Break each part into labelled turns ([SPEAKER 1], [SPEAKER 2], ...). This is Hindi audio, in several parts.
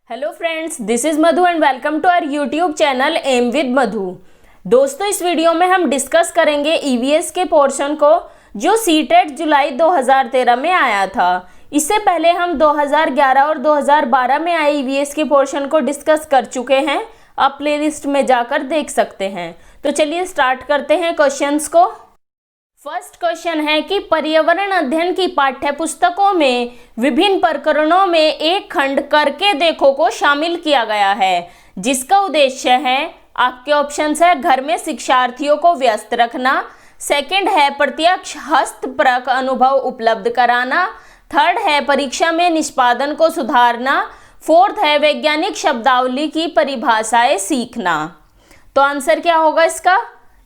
[SPEAKER 1] Hello friends, this is Madhu and welcome to our YouTube channel M with Madhu. दोस्तों, इस वीडियो में हम डिस्कस करेंगे ईवीएस के पोर्शन को जो सीटेट जुलाई 2013 में आया था। इससे पहले हम 2011 और 2012 में आए ईवीएस के पोर्शन को डिस्कस कर चुके हैं। आप प्लेलिस्ट में जाकर देख सकते हैं। तो चलिए स्टार्ट करते हैं क्वेश्चंस को। फर्स्ट क्वेश्चन है कि पर्यावरण अध्ययन की पाठ्य पुस्तकों में विभिन्न प्रकरणों में एक खंड करके देखो को शामिल किया गया है, जिसका उद्देश्य है, आपके ऑप्शंस है, घर में शिक्षार्थियों को व्यस्त रखना, सेकंड है प्रत्यक्ष हस्तपरक अनुभव उपलब्ध कराना, थर्ड है परीक्षा में निष्पादन को सुधारना, फोर्थ है वैज्ञानिक शब्दावली की परिभाषाएं सीखना। तो आंसर क्या होगा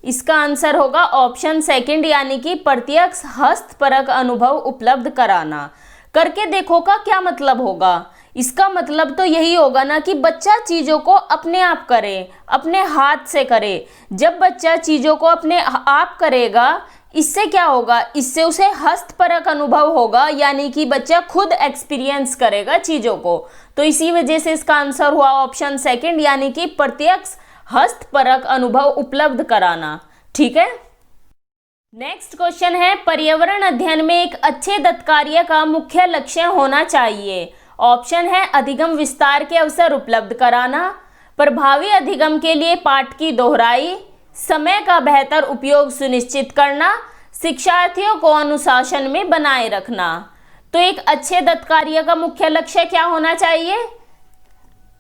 [SPEAKER 1] इसका आंसर होगा ऑप्शन सेकंड, यानी कि प्रत्यक्ष हस्तपरक अनुभव उपलब्ध कराना। करके देखो का क्या मतलब होगा? इसका मतलब तो यही होगा ना कि बच्चा चीज़ों को अपने आप करे, अपने हाथ से करे। जब बच्चा चीज़ों को अपने आप करेगा, इससे क्या होगा? इससे उसे हस्तपरक अनुभव होगा, यानी कि बच्चा खुद एक्सपीरियंस करेगा चीज़ों को। तो इसी वजह से इसका आंसर हुआ ऑप्शन सेकंड, यानी कि प्रत्यक्ष हस्तपरक अनुभव उपलब्ध कराना। ठीक है। नेक्स्ट क्वेश्चन है, पर्यावरण अध्ययन में एक अच्छे दत्तकार्य का मुख्य लक्ष्य होना चाहिए। ऑप्शन है अधिगम विस्तार के अवसर उपलब्ध कराना, प्रभावी अधिगम के लिए पाठ की दोहराई, समय का बेहतर उपयोग सुनिश्चित करना, शिक्षार्थियों को अनुशासन में बनाए रखना। तो एक अच्छे दत्तकार्य का मुख्य लक्ष्य क्या होना चाहिए?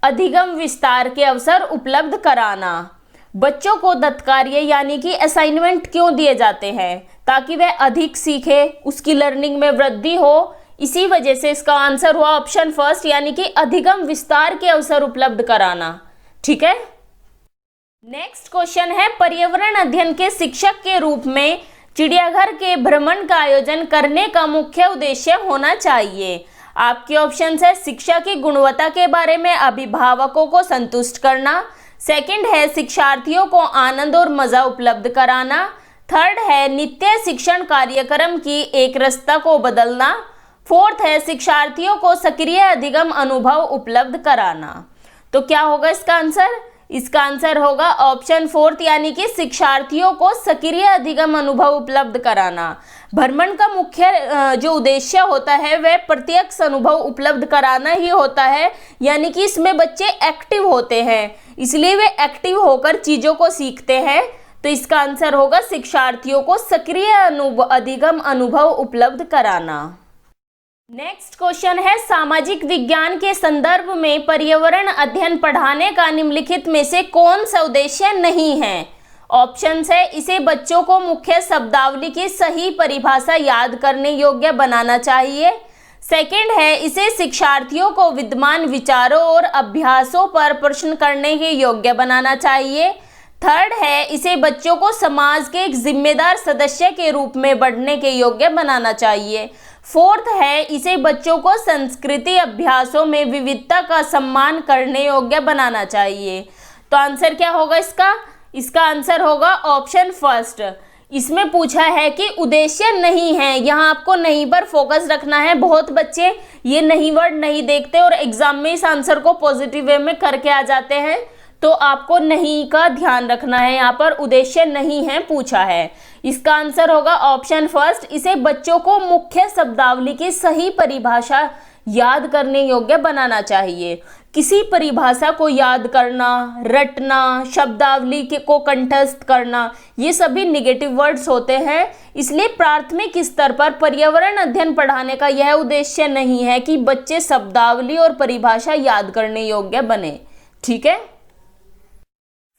[SPEAKER 1] अधिगम विस्तार के अवसर उपलब्ध कराना। बच्चों को दत्तकार्य यानी कि असाइनमेंट क्यों दिए जाते हैं? ताकि वह अधिक सीखे, उसकी लर्निंग में वृद्धि हो। इसी वजह से इसका आंसर हुआ ऑप्शन फर्स्ट, यानी कि अधिगम विस्तार के अवसर उपलब्ध कराना। ठीक है। नेक्स्ट क्वेश्चन है, पर्यावरण अध्ययन के शिक्षक के रूप में चिड़ियाघर के भ्रमण का आयोजन करने का मुख्य उद्देश्य होना चाहिए। आपके ऑप्शंस है शिक्षा की गुणवत्ता के बारे में अभिभावकों को संतुष्ट करना, सेकंड है शिक्षार्थियों को आनंद और मजा उपलब्ध कराना, थर्ड है नित्य शिक्षण कार्यक्रम की एकरसता को बदलना, फोर्थ है शिक्षार्थियों को सक्रिय अधिगम अनुभव उपलब्ध कराना। तो क्या होगा इसका आंसर? इसका आंसर होगा ऑप्शन फोर्थ, यानी कि शिक्षार्थियों को सक्रिय अधिगम अनुभव उपलब्ध कराना। भ्रमण का मुख्य जो उद्देश्य होता है वह प्रत्यक्ष अनुभव उपलब्ध कराना ही होता है, यानी कि इसमें बच्चे एक्टिव होते हैं, इसलिए वे एक्टिव होकर चीज़ों को सीखते हैं। तो इसका आंसर होगा शिक्षार्थियों को सक्रिय अधिगम अनुभव उपलब्ध कराना। नेक्स्ट क्वेश्चन है, सामाजिक विज्ञान के संदर्भ में पर्यावरण अध्ययन पढ़ाने का निम्नलिखित में से कौन सा उद्देश्य नहीं है? ऑप्शंस है इसे बच्चों को मुख्य शब्दावली की सही परिभाषा याद करने योग्य बनाना चाहिए, सेकंड है इसे शिक्षार्थियों को विद्यमान विचारों और अभ्यासों पर प्रश्न करने के योग्य बनाना चाहिए, थर्ड है इसे बच्चों को समाज के एक जिम्मेदार सदस्य के रूप में बढ़ने के योग्य बनाना चाहिए, फोर्थ है इसे बच्चों को संस्कृति अभ्यासों में विविधता का सम्मान करने योग्य बनाना चाहिए। तो आंसर क्या होगा इसका आंसर होगा ऑप्शन फर्स्ट। इसमें पूछा है कि उद्देश्य नहीं है, यहाँ आपको नहीं पर फोकस रखना है। बहुत बच्चे ये नहीं वर्ड नहीं देखते और एग्जाम में इस आंसर को पॉजिटिव वे में करके आ जाते हैं। तो आपको नहीं का ध्यान रखना है, यहाँ पर उद्देश्य नहीं है पूछा है। इसका आंसर होगा ऑप्शन फर्स्ट, इसे बच्चों को मुख्य शब्दावली की सही परिभाषा याद करने योग्य बनाना चाहिए। किसी परिभाषा को याद करना, रटना, शब्दावली को कंठस्थ करना, ये सभी निगेटिव वर्ड्स होते हैं। इसलिए प्राथमिक स्तर पर पर्यावरण अध्ययन पढ़ाने का यह उद्देश्य नहीं है कि बच्चे शब्दावली और परिभाषा याद करने योग्य बने। ठीक है।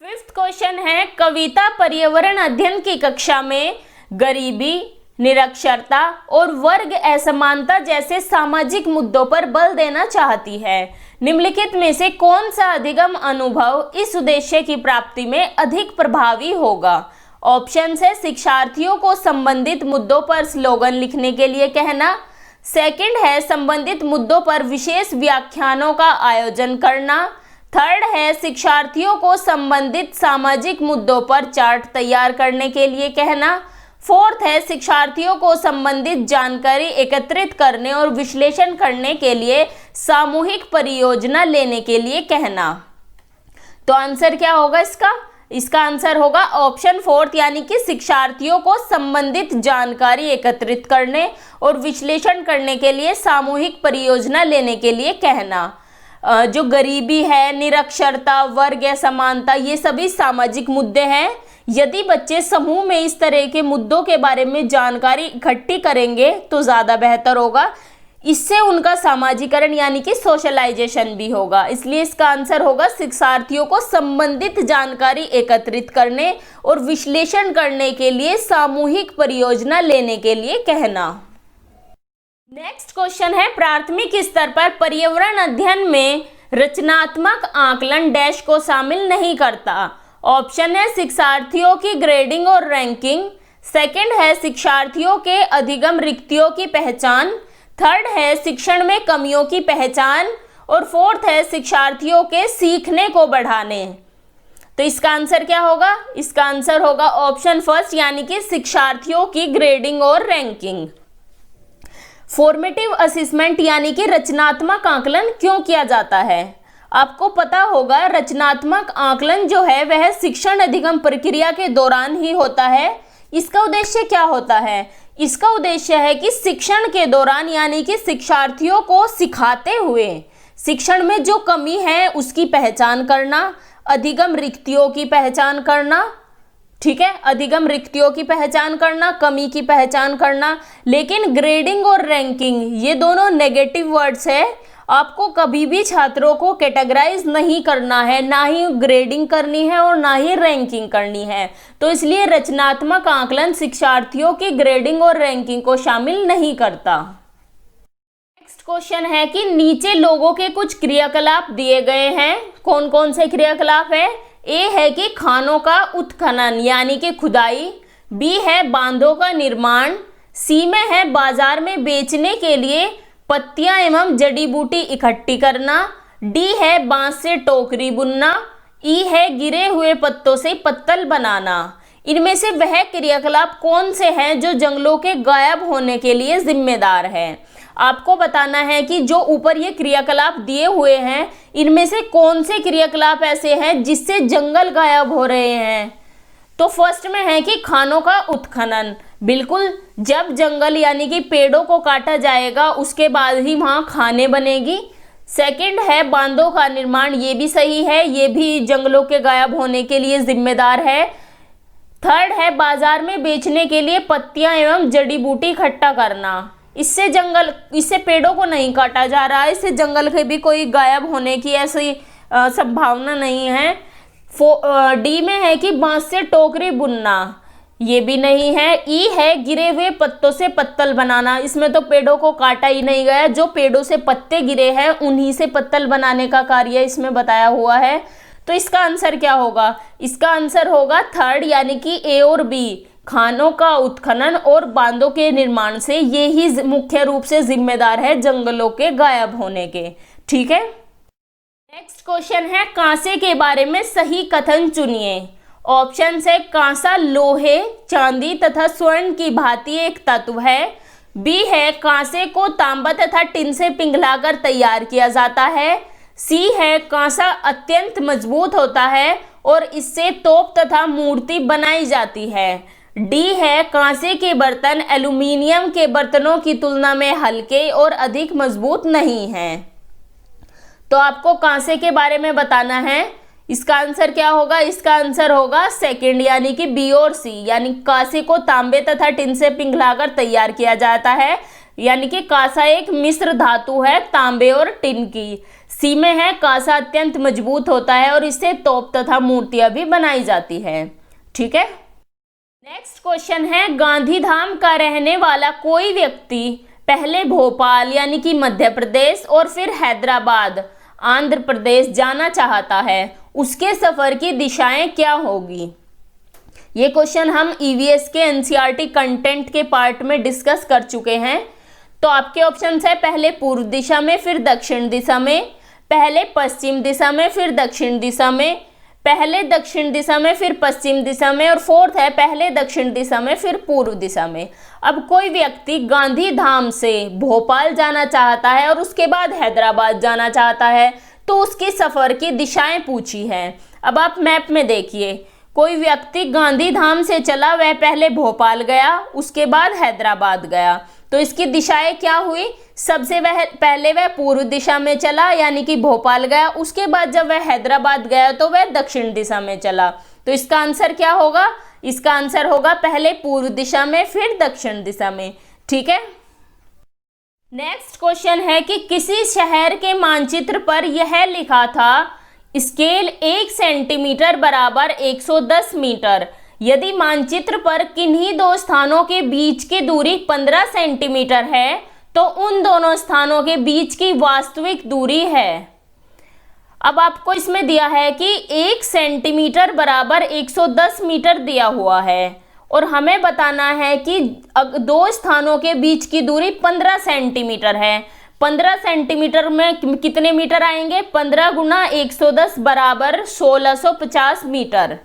[SPEAKER 1] फिफ्थ क्वेश्चन है, कविता पर्यावरण अध्ययन की कक्षा में गरीबी, निरक्षरता और वर्ग असमानता जैसे सामाजिक मुद्दों पर बल देना चाहती है। निम्नलिखित में से कौन सा अधिगम अनुभव इस उद्देश्य की प्राप्ति में अधिक प्रभावी होगा? ऑप्शन है शिक्षार्थियों को संबंधित मुद्दों पर स्लोगन लिखने के लिए कहना, सेकंड है संबंधित मुद्दों पर विशेष व्याख्यानों का आयोजन करना, थर्ड है शिक्षार्थियों को संबंधित सामाजिक मुद्दों पर चार्ट तैयार करने के लिए कहना, फोर्थ है शिक्षार्थियों को संबंधित जानकारी एकत्रित करने और विश्लेषण करने के लिए सामूहिक परियोजना लेने के लिए कहना। तो आंसर क्या होगा इसका आंसर होगा ऑप्शन फोर्थ, यानी कि शिक्षार्थियों को संबंधित जानकारी एकत्रित करने और विश्लेषण करने के लिए सामूहिक परियोजना लेने के लिए कहना। जो गरीबी है, निरक्षरता, वर्ग असमानता, ये सभी सामाजिक मुद्दे हैं। यदि बच्चे समूह में इस तरह के मुद्दों के बारे में जानकारी इकट्ठी करेंगे तो ज़्यादा बेहतर होगा। इससे उनका सामाजिकरण यानी कि सोशलाइजेशन भी होगा। इसलिए इसका आंसर होगा शिक्षार्थियों को संबंधित जानकारी एकत्रित करने और विश्लेषण करने के लिए सामूहिक परियोजना लेने के लिए कहना। नेक्स्ट क्वेश्चन है, प्राथमिक स्तर पर पर्यावरण अध्ययन में रचनात्मक आकलन डैश को शामिल नहीं करता। ऑप्शन है शिक्षार्थियों की ग्रेडिंग और रैंकिंग, सेकंड है शिक्षार्थियों के अधिगम रिक्तियों की पहचान, थर्ड है शिक्षण में कमियों की पहचान और फोर्थ है शिक्षार्थियों के सीखने को बढ़ाने। तो इसका आंसर क्या होगा? इसका आंसर होगा ऑप्शन फर्स्ट, यानी कि शिक्षार्थियों की ग्रेडिंग और रैंकिंग। फॉर्मेटिव असेसमेंट यानी कि रचनात्मक आकलन क्यों किया जाता है? आपको पता होगा रचनात्मक आकलन जो है वह शिक्षण अधिगम प्रक्रिया के दौरान ही होता है। इसका उद्देश्य क्या होता है? इसका उद्देश्य है कि शिक्षण के दौरान यानी कि शिक्षार्थियों को सिखाते हुए शिक्षण में जो कमी है उसकी पहचान करना, अधिगम रिक्तियों की पहचान करना, ठीक है, अधिगम रिक्तियों की पहचान करना, कमी की पहचान करना। लेकिन ग्रेडिंग और रैंकिंग ये दोनों नेगेटिव वर्ड्स है। आपको कभी भी छात्रों को कैटेगराइज नहीं करना है, ना ही ग्रेडिंग करनी है और ना ही रैंकिंग करनी है। तो इसलिए रचनात्मक आकलन शिक्षार्थियों की ग्रेडिंग और रैंकिंग को शामिल नहीं करता। नेक्स्ट क्वेश्चन है कि नीचे लोगों के कुछ क्रियाकलाप दिए गए हैं, कौन कौन से क्रियाकलाप है? ए है कि खानों का उत्खनन यानी कि खुदाई, बी है बांधों का निर्माण, सी में है बाजार में बेचने के लिए पत्तियां एवं जड़ी बूटी इकट्ठी करना, डी है बांस से टोकरी बुनना, ई है गिरे हुए पत्तों से पत्तल बनाना। इनमें से वह क्रियाकलाप कौन से हैं जो जंगलों के गायब होने के लिए जिम्मेदार है? आपको बताना है कि जो ऊपर ये क्रियाकलाप दिए हुए हैं इनमें से कौन से क्रियाकलाप ऐसे हैं जिससे जंगल गायब हो रहे हैं। तो फर्स्ट में है कि खानों का उत्खनन, बिल्कुल जब जंगल यानी कि पेड़ों को काटा जाएगा उसके बाद ही वहाँ खाने बनेगी। सेकंड है बांधों का निर्माण, ये भी सही है, ये भी जंगलों के गायब होने के लिए जिम्मेदार है। थर्ड है बाजार में बेचने के लिए पत्तियां एवं जड़ी बूटी इकट्ठा करना, इससे पेड़ों को नहीं काटा जा रहा है, इससे जंगल के भी कोई गायब होने की ऐसी संभावना नहीं है। डी में है कि बांस से टोकरी बुनना, ये भी नहीं है। ई है गिरे हुए पत्तों से पत्तल बनाना, इसमें तो पेड़ों को काटा ही नहीं गया, जो पेड़ों से पत्ते गिरे हैं उन्हीं से पत्तल बनाने का कार्य इसमें बताया हुआ है। तो इसका आंसर क्या होगा? इसका आंसर होगा थर्ड, यानी कि ए और बी, खानों का उत्खनन और बांधों के निर्माण से ये ही मुख्य रूप से जिम्मेदार है जंगलों के गायब होने के। ठीक है, नेक्स्ट क्वेश्चन है कांसे के बारे में सही कथन चुनिए। ऑप्शन है कांसा लोहे, चांदी तथा स्वर्ण की भांति एक तत्व है, बी है कांसे को तांबा तथा टिन से पिघलाकर तैयार किया जाता है, सी है कांसा अत्यंत मजबूत होता है और इससे तोप तथा मूर्ति बनाई जाती है, डी है कांसे के बर्तन एल्यूमिनियम के बर्तनों की तुलना में हल्के और अधिक मजबूत नहीं हैं। तो आपको कांसे के बारे में बताना है, इसका आंसर क्या होगा? इसका आंसर होगा सेकंड, यानी कि बी और सी, यानी कांसे को तांबे तथा टिन से पिघलाकर तैयार किया जाता है, यानी कि कांसा एक मिश्र धातु है तांबे और टिन की। सी में है कांसा अत्यंत मजबूत होता है और इससे तोप तथा मूर्तियां भी बनाई जाती है। ठीक है, नेक्स्ट क्वेश्चन है गांधीधाम का रहने वाला कोई व्यक्ति पहले भोपाल यानी कि मध्य प्रदेश और फिर हैदराबाद आंध्र प्रदेश जाना चाहता है, उसके सफर की दिशाएं क्या होगी? ये क्वेश्चन हम ईवीएस के एनसीईआरटी कंटेंट के पार्ट में डिस्कस कर चुके हैं। तो आपके ऑप्शन है पहले पूर्व दिशा में, फिर दक्षिण दिशा में, पहले पश्चिम दिशा में, फिर दक्षिण दिशा में, पहले दक्षिण दिशा में, फिर पश्चिम दिशा में, और फोर्थ है पहले दक्षिण दिशा में फिर पूर्व दिशा में। अब कोई व्यक्ति गांधी धाम से भोपाल जाना चाहता है और उसके बाद हैदराबाद जाना चाहता है, तो उसकी सफर की दिशाएं पूछी हैं। अब आप मैप में देखिए, कोई व्यक्ति गांधी धाम से चला, वह पहले भोपाल गया, उसके बाद हैदराबाद गया, तो इसकी दिशाएं क्या हुई? सबसे पहले वह पूर्व दिशा में चला यानी कि भोपाल गया, उसके बाद जब वह हैदराबाद गया तो वह दक्षिण दिशा में चला। तो इसका आंसर क्या होगा? इसका आंसर होगा पहले पूर्व दिशा में फिर दक्षिण दिशा में। ठीक है। नेक्स्ट क्वेश्चन है कि किसी शहर के मानचित्र पर यह लिखा था, स्केल 1 सेंटीमीटर बराबर 110 मीटर। यदि मानचित्र पर किन्हीं दो स्थानों के बीच की दूरी 15 सेंटीमीटर है तो उन दोनों स्थानों के बीच की वास्तविक दूरी है। अब आपको इसमें दिया है कि 1 सेंटीमीटर बराबर 110 मीटर दिया हुआ है और हमें बताना है कि दो स्थानों के बीच की दूरी 15 सेंटीमीटर है। 15 सेंटीमीटर में कितने मीटर आएंगे? 15 गुना 110 बराबर 1650 मीटर।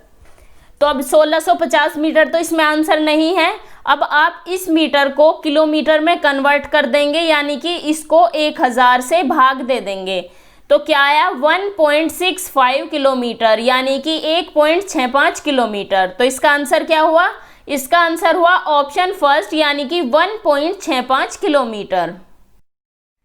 [SPEAKER 1] तो अब 1650 मीटर तो इसमें आंसर नहीं है। अब आप इस मीटर को किलोमीटर में कन्वर्ट कर देंगे यानी कि इसको 1000 से भाग दे देंगे, तो क्या आया? 1.65 किलोमीटर यानी कि 1.65 किलोमीटर। तो इसका आंसर क्या हुआ? इसका आंसर हुआ ऑप्शन फर्स्ट यानी कि 1.65 किलोमीटर।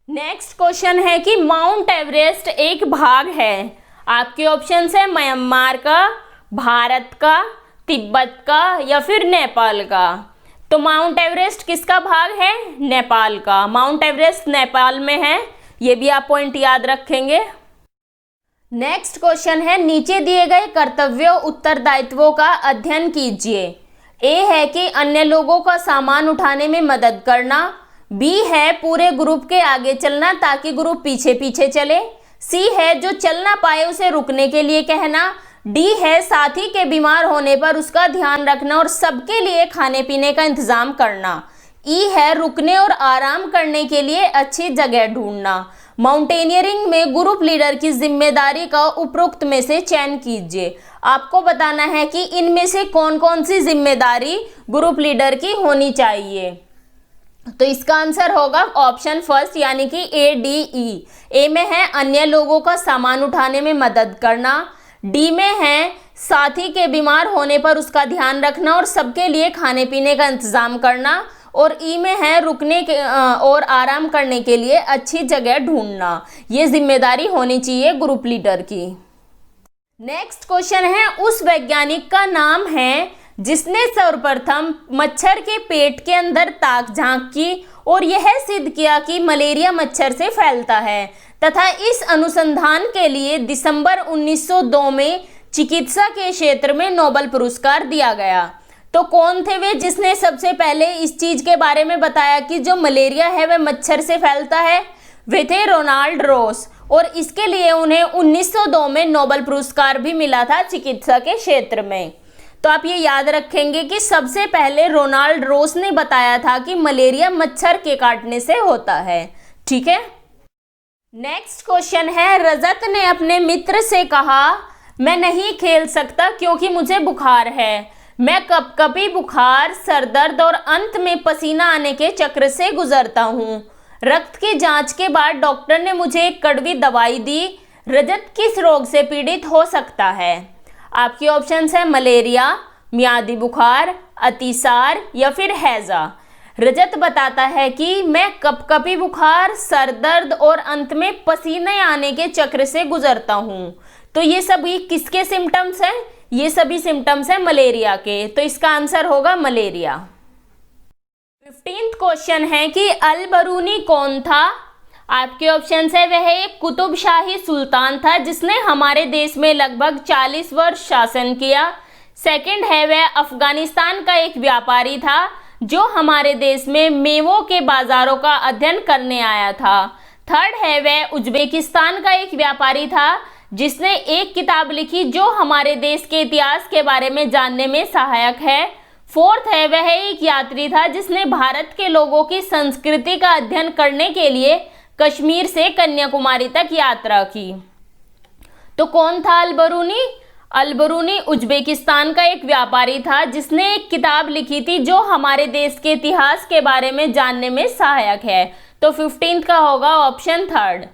[SPEAKER 1] नेक्स्ट क्वेश्चन है कि माउंट एवरेस्ट एक भाग है। आपके ऑप्शन है म्यांमार का, भारत का, तिब्बत का या फिर नेपाल का। तो माउंट एवरेस्ट किसका भाग है? नेपाल का। माउंट एवरेस्ट नेपाल में है, ये भी आप पॉइंट याद रखेंगे। नेक्स्ट क्वेश्चन है, नीचे दिए गए कर्तव्यों उत्तरदायित्वों का अध्ययन कीजिए। ए है कि अन्य लोगों का सामान उठाने में मदद करना, बी है पूरे ग्रुप के आगे चलना ताकि ग्रुप पीछे पीछे चले, सी है जो चल ना पाए उसे रुकने के लिए कहना, डी है साथी के बीमार होने पर उसका ध्यान रखना और सबके लिए खाने पीने का इंतजाम करना, ई है रुकने और आराम करने के लिए अच्छी जगह ढूंढना। माउंटेनियरिंग में ग्रुप लीडर की जिम्मेदारी का उपरोक्त में से चयन कीजिए। आपको बताना है कि इनमें से कौन कौन सी जिम्मेदारी ग्रुप लीडर की होनी चाहिए। तो इसका आंसर होगा ऑप्शन फर्स्ट यानी कि ADE। ए में है अन्य लोगों का सामान उठाने में मदद करना, डी में है साथी के बीमार होने पर उसका ध्यान रखना और सबके लिए खाने पीने का इंतजाम करना, और ई में है रुकने के और आराम करने के लिए अच्छी जगह ढूंढना। ये जिम्मेदारी होनी चाहिए ग्रुप लीडर की। नेक्स्ट क्वेश्चन है, उस वैज्ञानिक का नाम है जिसने सर्वप्रथम मच्छर के पेट के अंदर ताक झांक की और यह सिद्ध किया कि मलेरिया मच्छर से फैलता है तथा इस अनुसंधान के लिए दिसंबर 1902 में चिकित्सा के क्षेत्र में नोबेल पुरस्कार दिया गया। तो कौन थे वे जिसने सबसे पहले इस चीज के बारे में बताया कि जो मलेरिया है वह मच्छर से फैलता है? वे थे रोनाल्ड रॉस, और इसके लिए उन्हें 1902 में नोबेल पुरस्कार भी मिला था चिकित्सा के क्षेत्र में। तो आप ये याद रखेंगे कि सबसे पहले रोनाल्ड रॉस ने बताया था कि मलेरिया मच्छर के काटने से होता है। ठीक है। नेक्स्ट क्वेश्चन है, रजत ने अपने मित्र से कहा, मैं नहीं खेल सकता क्योंकि मुझे बुखार है। मैं कभी बुखार, सरदर्द और अंत में पसीना आने के चक्र से गुजरता हूँ। रक्त की जांच के बाद डॉक्टर ने मुझे एक कड़वी दवाई दी। रजत किस रोग से पीड़ित हो सकता है? आपके ऑप्शंस है मलेरिया, मियादी बुखार, अतिसार या फिर हैजा। रजत बताता है कि मैं कपकपी बुखार, सरदर्द और अंत में पसीने आने के चक्र से गुजरता हूँ। तो ये सभी किसके सिम्टम्स हैं? ये सभी सिम्टम्स हैं मलेरिया के। तो इसका आंसर होगा मलेरिया। 15th क्वेश्चन है कि अल बरूनी कौन था? आपके ऑप्शंस है वह एक कुतुबशाही सुल्तान था जिसने हमारे देश में लगभग 40 वर्ष शासन किया। सेकंड है वह अफगानिस्तान का एक व्यापारी था जो हमारे देश में मेवों के बाजारों का अध्ययन करने आया था। थर्ड है वह उज्बेकिस्तान का एक व्यापारी था जिसने एक किताब लिखी जो हमारे देश के इतिहास के बारे में जानने में सहायक है। फोर्थ है वह एक यात्री था जिसने भारत के लोगों की संस्कृति का अध्ययन करने के लिए कश्मीर से कन्याकुमारी तक यात्रा की। तो कौन था अल बरूनी? अल-बरूनी उज्बेकिस्तान का एक व्यापारी था जिसने एक किताब लिखी थी जो हमारे देश के इतिहास के बारे में जानने में सहायक है। तो 15th का होगा ऑप्शन 3rd।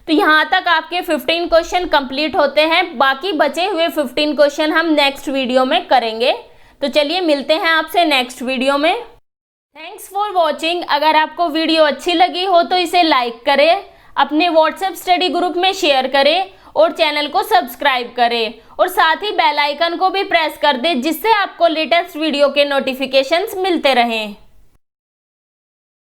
[SPEAKER 1] तो यहाँ तक आपके 15 क्वेश्चन कंप्लीट होते हैं। बाकी बचे हुए 15 क्वेश्चन हम नेक्स्ट वीडियो में करेंगे। तो चलिए मिलते हैं आपसे नेक्स्ट वीडियो में। Thanks for watching. अगर आपको वीडियो अच्छी लगी हो तो इसे लाइक करें, अपने व्हाट्सएप स्टडी ग्रुप में शेयर करें और चैनल को सब्सक्राइब करें और साथ ही बेल आइकन को भी प्रेस कर दें जिससे आपको लेटेस्ट वीडियो के नोटिफिकेशंस मिलते रहें।